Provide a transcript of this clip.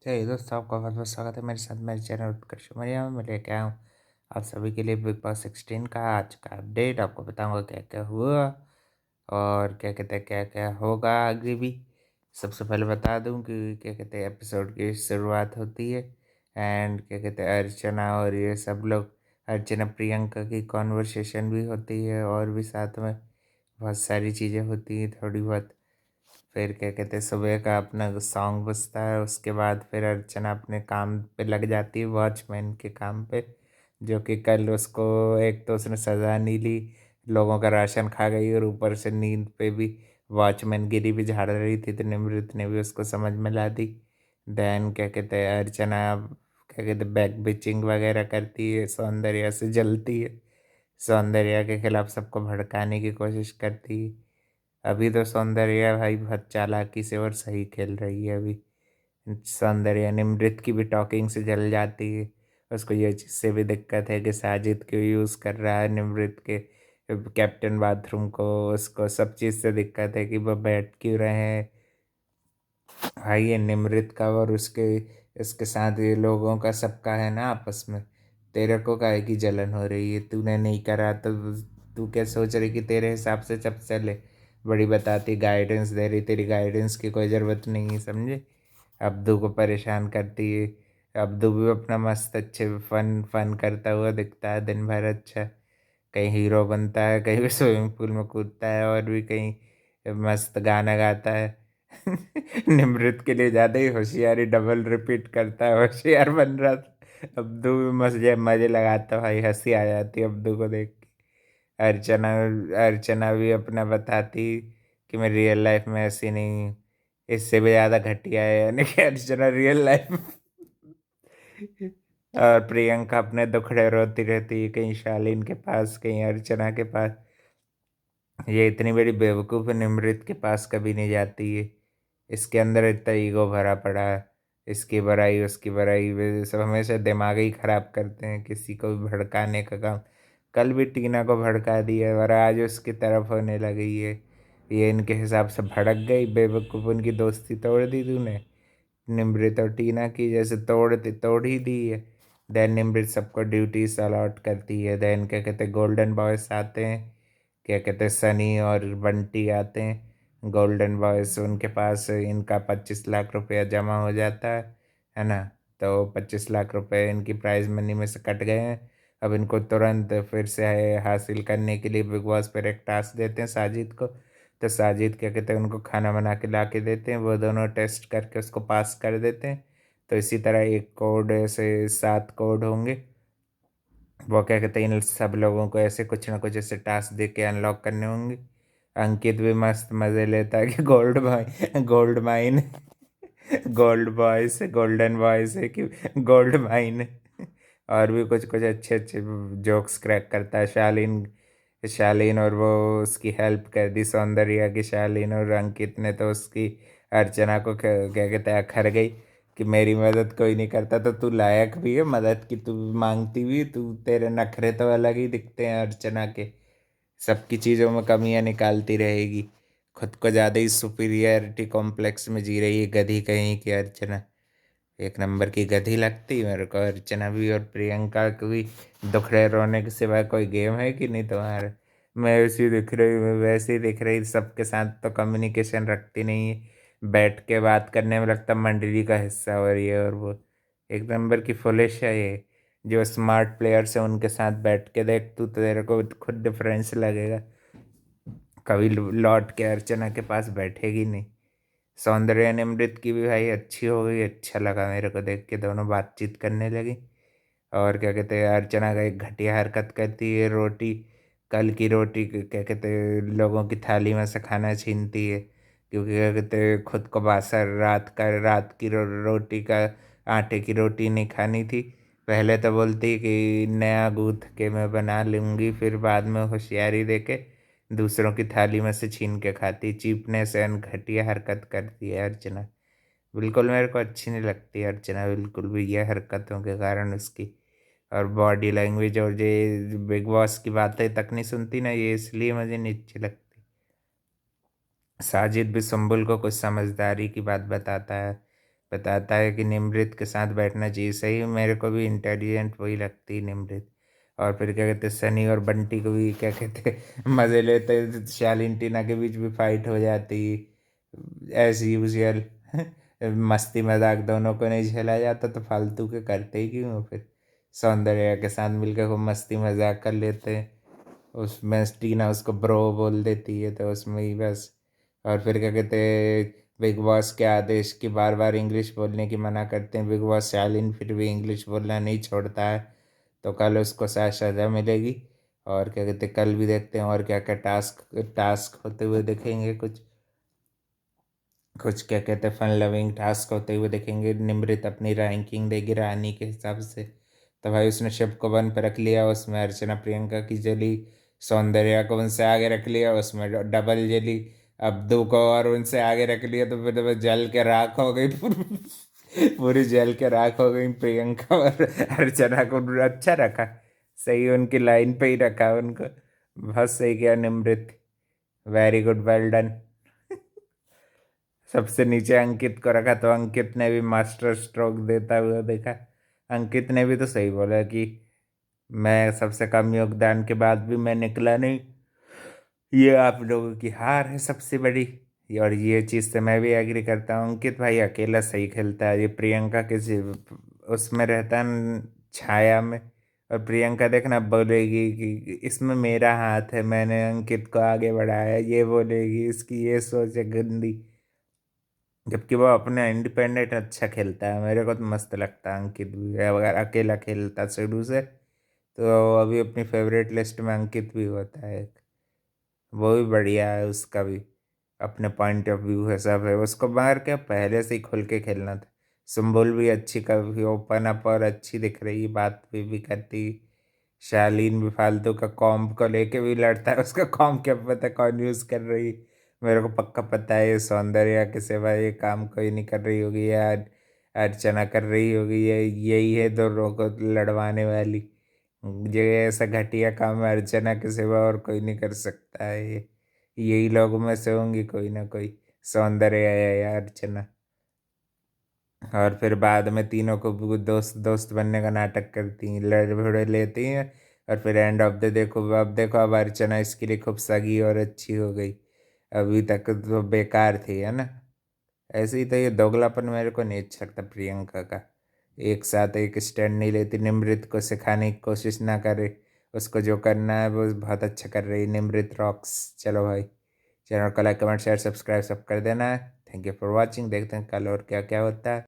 जय दोस्तों, आपका बहुत बहुत स्वागत है मेरे साथ मेरे चैनल उत्कर्ष मौर्य में। लेके आया हूँ आप सभी के लिए बिग बॉस 16 का आज का अपडेट। आपको बताऊंगा क्या क्या हुआ और क्या कहते हैं क्या क्या होगा आगे भी। सबसे पहले बता दूं कि क्या कहते हैं एपिसोड की शुरुआत होती है एंड क्या कहते हैं अर्चना और ये सब लोग, अर्चना प्रियंका की कॉन्वर्सेशन भी होती है और भी साथ में बहुत सारी चीज़ें होती हैं थोड़ी बहुत। फिर क्या कहते हैं सुबह का अपना सॉन्ग बजता है, उसके बाद फिर अर्चना अपने काम पे लग जाती है, वॉचमैन के काम पे। जो कि कल उसको एक तो उसने सज़ा नहीं ली, लोगों का राशन खा गई और ऊपर से नींद पे भी वॉचमैन गिरी भी झाड़ रही थी, तो निमृत ने भी उसको समझ में ला दी। देन क्या कहते हैं अर्चना क्या कहते हैं बैक बिचिंग वगैरह करती है, सौंदर्या से जलती है, सौंदर्या के खिलाफ सबको भड़काने की कोशिश करती है। अभी तो सौंदर्या भाई बहुत चालाकी से और सही खेल रही है अभी। सौंदर्या निमृत की भी टॉकिंग से जल जाती है। उसको ये चीज़ से भी दिक्कत है कि साजिद क्यों यूज़ कर रहा है निमृत के कैप्टन बाथरूम को। उसको सब चीज़ से दिक्कत है कि वो बैठ क्यों रहे हैं। भाई ये निमृत का और उसके इसके साथ ये लोगों का सबका है ना आपस में। तेरे को काहे की जलन हो रही है, तूने नहीं करा तो तू क्या सोच रही कि तेरे हिसाब से सब चले। बड़ी बताती गाइडेंस दे रही, तेरी गाइडेंस की कोई ज़रूरत नहीं है समझे। अब्दू को परेशान करती है। अब्दू भी अपना मस्त अच्छे फन फन करता हुआ दिखता है दिन भर। अच्छा, कहीं हीरो बनता है, कहीं स्विमिंग पूल में कूदता है और भी कहीं मस्त गाना गाता है। निमृत के लिए ज़्यादा ही होशियारी डबल रिपीट करता है, होशियार बन रहा था। अब्दू भी मजे मजे लगाता, भाई हंसी आ जाती है अब्दू को देख के। अर्चना अर्चना भी अपना बताती कि मैं रियल लाइफ में ऐसी नहीं हूँ, इससे भी ज़्यादा घटिया है, यानी कि अर्चना रियल लाइफ में। और प्रियंका अपने दुखड़े रोती रहती है, कहीं शालीन के पास कहीं अर्चना के पास। ये इतनी बड़ी बेवकूफ़ निमृत के पास कभी नहीं जाती है। इसके अंदर इतना ईगो भरा पड़ा है, इसकी बड़ाई उसकी बड़ाई वे सब हमेशा दिमाग ही खराब करते हैं, किसी को भी भड़काने का काम। कल भी टीना को भड़का दिया और आज उसकी तरफ होने लगी है। ये इनके हिसाब से भड़क गई बेवकूफ़, उनकी दोस्ती तोड़ दी तूने। निमृत और टीना की जैसे तोड़ ही दी है। देन निमृत सबको ड्यूटीज अलॉट करती है। देन क्या कहते हैं गोल्डन बॉयस आते हैं, क्या कहते हैं सनी और बंटी आते हैं। गोल्डन बॉयस उनके पास इनका 25 लाख रुपया जमा हो जाता है ना। तो 25 लाख रुपए इनकी प्राइज मनी में से कट गए हैं। अब इनको तुरंत फिर से हासिल करने के लिए बिग बॉस पर एक टास्क देते हैं साजिद को। तो साजिद क्या कहते हैं उनको खाना बना के ला के देते हैं, वो दोनों टेस्ट करके उसको पास कर देते हैं। तो इसी तरह एक कोड से 7 कोड होंगे, वो क्या कहते हैं इन सब लोगों को ऐसे कुछ ना कुछ ऐसे टास्क दे के अनलॉक करने होंगे। अंकित भी मस्त मज़े लेता है कि गोल्ड भाई गोल्ड माइन गोल्ड बॉय से गोल्डन बॉय से कि गोल्ड माइन। और भी कुछ कुछ अच्छे अच्छे जोक्स क्रैक करता है। शालीन शालीन और वो उसकी हेल्प कर दी सौंदर्या की। शालीन और अंकित ने तो उसकी अर्चना को क्या क्या कहते हैं अखर गई कि मेरी मदद कोई नहीं करता तो तू लायक भी है मदद की, तू मांगती भी, तू तेरे नखरे तो अलग ही दिखते हैं अर्चना के। सबकी चीज़ों में कमियां निकालती रहेगी, खुद को ज़्यादा ही सुपीरियरिटी कॉम्प्लेक्स में जी रही है गधी कहीं की अर्चना। एक नंबर की गधी लगती मेरे को अर्चना भी। और प्रियंका को भी दुखड़े रोने के सिवाय कोई गेम है कि नहीं तुम्हारे। मैं वैसी दिख रही, मैं वैसी दिख रही, सबके साथ तो कम्युनिकेशन रखती नहीं है, बैठ के बात करने में लगता मंडली का हिस्सा हो रही है। और वो एक नंबर की फुलिश है ये। जो स्मार्ट प्लेयर्स हैं उनके साथ बैठ के देख तू, तो तेरे को खुद डिफरेंस लगेगा। कभी लौट के अर्चना के पास बैठेगी नहीं। सौंदर्य निमृत की भी भाई अच्छी हो गई, अच्छा लगा मेरे को देख के, दोनों बातचीत करने लगी। और क्या कहते हैं अर्चना का एक घटिया हरकत करती है, रोटी कल की रोटी क्या कहते हैं लोगों की थाली में से खाना छीनती है, क्योंकि क्या कहते हैं खुद को बासर रात की रोटी का आटे की रोटी नहीं खानी थी। पहले तो बोलती कि नया गूँथ के मैं बना लूँगी, फिर बाद में होशियारी देके दूसरों की थाली में से छीन के खाती। चीपनेस एंड घटिया हरकत करती है अर्चना, बिल्कुल मेरे को अच्छी नहीं लगती अर्चना बिल्कुल भी, ये हरकतों के कारण उसकी। और बॉडी लैंग्वेज और ये बिग बॉस की बातें तक नहीं सुनती ना, ये इसलिए मुझे नहीं अच्छी लगती। साजिद भी सुम्बुल को कुछ समझदारी की बात बताता है, बताता है कि निमृत के साथ बैठना चाहिए। सही मेरे को भी इंटेलिजेंट वही लगती है निमृत। और फिर क्या कहते हैं, सनी और बंटी को भी क्या कहते हैं, मज़े लेते, शालीन टीना के बीच भी फाइट हो जाती एज यूजल। मस्ती मजाक दोनों को नहीं झेला जाता तो फालतू के करते ही क्यों हो फिर। सौंदर्या के साथ मिलकर खूब मस्ती मजाक कर लेते हैं। उसमें टीना उसको ब्रो बोल देती है तो उसमें ही बस। और फिर क्या कहते हैं, बिग बॉस के आदेश की बार बार इंग्लिश बोलने की मना करते हैं बिग बॉस, शालीन फिर भी इंग्लिश बोलना नहीं छोड़ता है। तो कल उसको शायद सजा मिलेगी। और क्या कहते हैं, कल भी देखते हैं और क्या क्या टास्क टास्क होते हुए देखेंगे। कुछ कुछ क्या कहते हैं, फन लविंग टास्क होते हुए देखेंगे। निमृत अपनी रैंकिंग देगी रानी के हिसाब से। तो भाई उसने शिव को वन पे रख लिया, उसमें अर्चना प्रियंका की जली। सौंदर्या को उनसे आगे रख लिया, उसमें डबल जली। अब्दू को और उनसे आगे रख लिया तो फिर वो जल के राख हो गई पूरी पूरी जल के राख हो गई प्रियंका और अर्चना को अच्छा रखा। सही उनकी लाइन पे ही रखा उनको। बहुत सही किया Nimrit. Very good, well done. सबसे नीचे अंकित को रखा तो अंकित ने भी मास्टर स्ट्रोक देता हुआ देखा। अंकित ने भी तो सही बोला कि मैं सबसे कम योगदान के बाद भी मैं निकला नहीं, ये आप लोगों की हार है सबसे बड़ी। और ये चीज़ से मैं भी एग्री करता हूँ। अंकित भाई अकेला सही खेलता है, ये प्रियंका किसी उसमें रहता है छाया में। और प्रियंका देखना बोलेगी कि इसमें मेरा हाथ है, मैंने अंकित को आगे बढ़ाया, ये बोलेगी, इसकी ये सोच है गंदी। जबकि वो अपने इंडिपेंडेंट अच्छा खेलता है, मेरे को तो मस्त लगता है अंकित भी। अगर अकेला खेलता शुरू से तो अभी अपनी फेवरेट लिस्ट में अंकित भी होता है। वो भी बढ़िया है, उसका भी अपने पॉइंट ऑफ व्यू है, सब है उसको। मार के पहले से ही खुल के खेलना था। सुम्बुल भी अच्छी, कभी ओपन अप और अच्छी दिख रही, बात भी करती। शालीन भी फालतू का कॉम्प को लेके भी लड़ता है, उसका कॉम्प क्या पता कौन यूज कर रही। मेरे को पक्का पता है ये सौंदर्या के सिवा ये काम कोई नहीं कर रही होगी यार। अर्चना कर रही होगी, ये यही है दोनों को लड़वाने वाली। ये ऐसा घटिया काम अर्चना के सिवा और कोई नहीं कर सकता है ये। यही लोगों में से होंगी कोई ना कोई, सौंदर्या या अर्चना। और फिर बाद में तीनों को भी दोस्त दोस्त बनने का नाटक करती हैं, लड़ भिड़ लेती हैं। और फिर एंड ऑफ द देखो अब अर्चना इसके लिए खूब सगी और अच्छी हो गई। अभी तक तो बेकार थी, है ना। ऐसे ही तो ये दोगलापन मेरे को नहीं अच्छा लगता प्रियंका का। एक साथ एक स्टैंड नहीं लेती, निमृत को सिखाने की कोशिश ना करे। उसको जो करना है वो बहुत अच्छा कर रही निमृत, रॉक्स। चलो भाई, चैनल को लाइक कमेंट शेयर सब्सक्राइब सब कर देना है। थैंक यू फॉर वॉचिंग, देखते हैं कल और क्या क्या होता है।